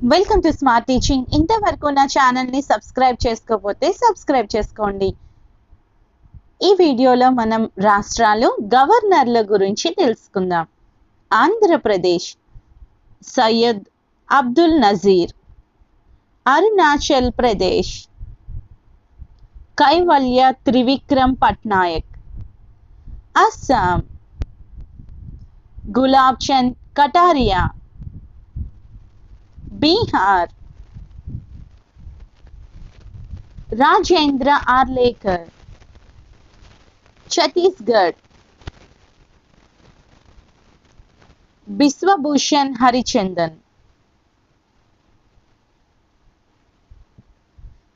Welcome to smart teaching. ఇంతవరకు నా ఛానల్ని సబ్స్క్రైబ్ చేసుకోకపోతే సబ్స్క్రైబ్ చేసుకోండి. ఈ వీడియోలో మనం రాష్ట్రాలు గవర్నర్ల గురించి తెలుసుకుందాం. Andhra Pradesh Syed Abdul Nazir. Arunachal Pradesh Kaivalya Trivikram Patnaik. Assam Gulab Chand Kataria. Bihar Rajendra Arlekar. Chhattisgarh Biswabhusan Harichandan.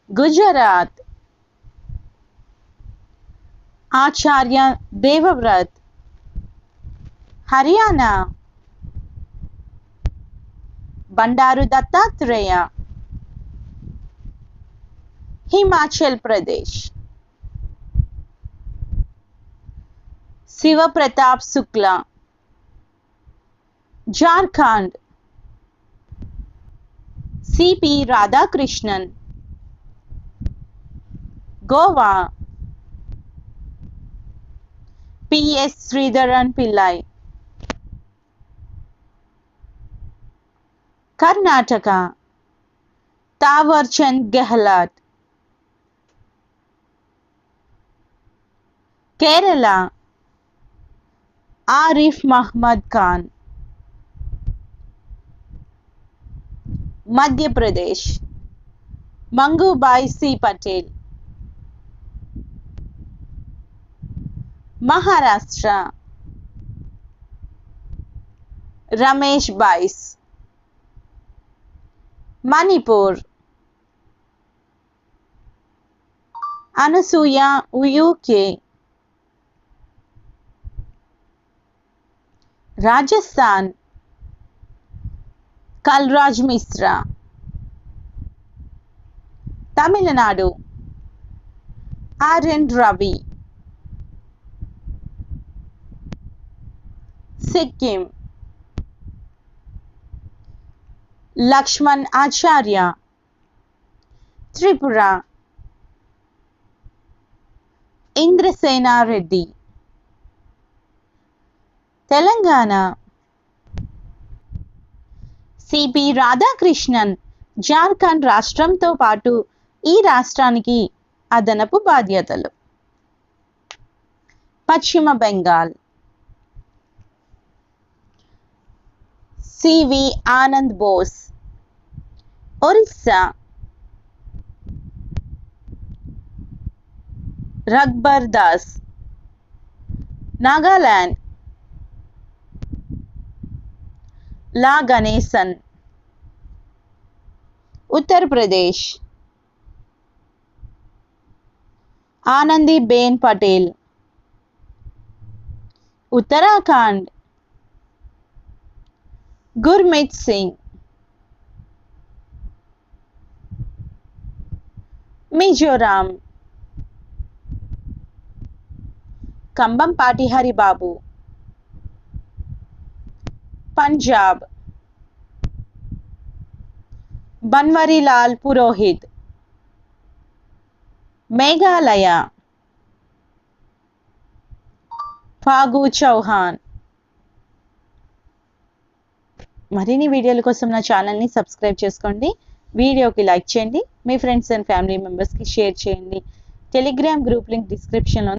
Gujarat Acharya Devvrat. Haryana Bandaru Dattatreya. Himachal Pradesh Shiv Pratap Shukla. Jharkhand C P Radhakrishnan. Goa P S Sreedharan Pillai. Karnataka Thawar Chand Gehlot. Kerala Arif Mohammad Khan. Madhya Pradesh Mangubhai C Patel. Maharashtra Ramesh Bais. Manipur Anusuiya Uikey. Rajasthan Kalraj Mishra. Tamil Nadu R N Ravi. Sikkim Lakshman Acharya. Tripura Indrasena Reddy. Telangana C P Radhakrishnan. Jharkhand రాష్ట్రంతో పాటు ఈ రాష్ట్రానికి అదనపు బాధ్యతలు. పశ్చిమ బెంగాల్ సివి ఆనంద్ బోస్. ఒరిస్సా రఘ్బర్ దాస్. నాగాలాండ్ లా గణేసన్. ఉత్తరప్రదేశ్ ఆనందీ బేన్ పటేల్. ఉత్తరాఖండ్ గుర్మిత్ సింగ్. మిజోరాం కంబంపాటి హరిబాబు. పంజాబ్ బన్వరీలాల్ పురోహిత్. మేఘాలయ ఫాగు చౌహాన్. మరిన్ని వీడియోల కోసం నా ఛానల్ని సబ్స్క్రైబ్ చేసుకోండి. వీడియోకి లైక్ చేయండి. మీ ఫ్రెండ్స్ అండ్ ఫ్యామిలీ మెంబర్స్కి షేర్ చేయండి. టెలిగ్రామ్ గ్రూప్ లింక్ డిస్క్రిప్షన్లో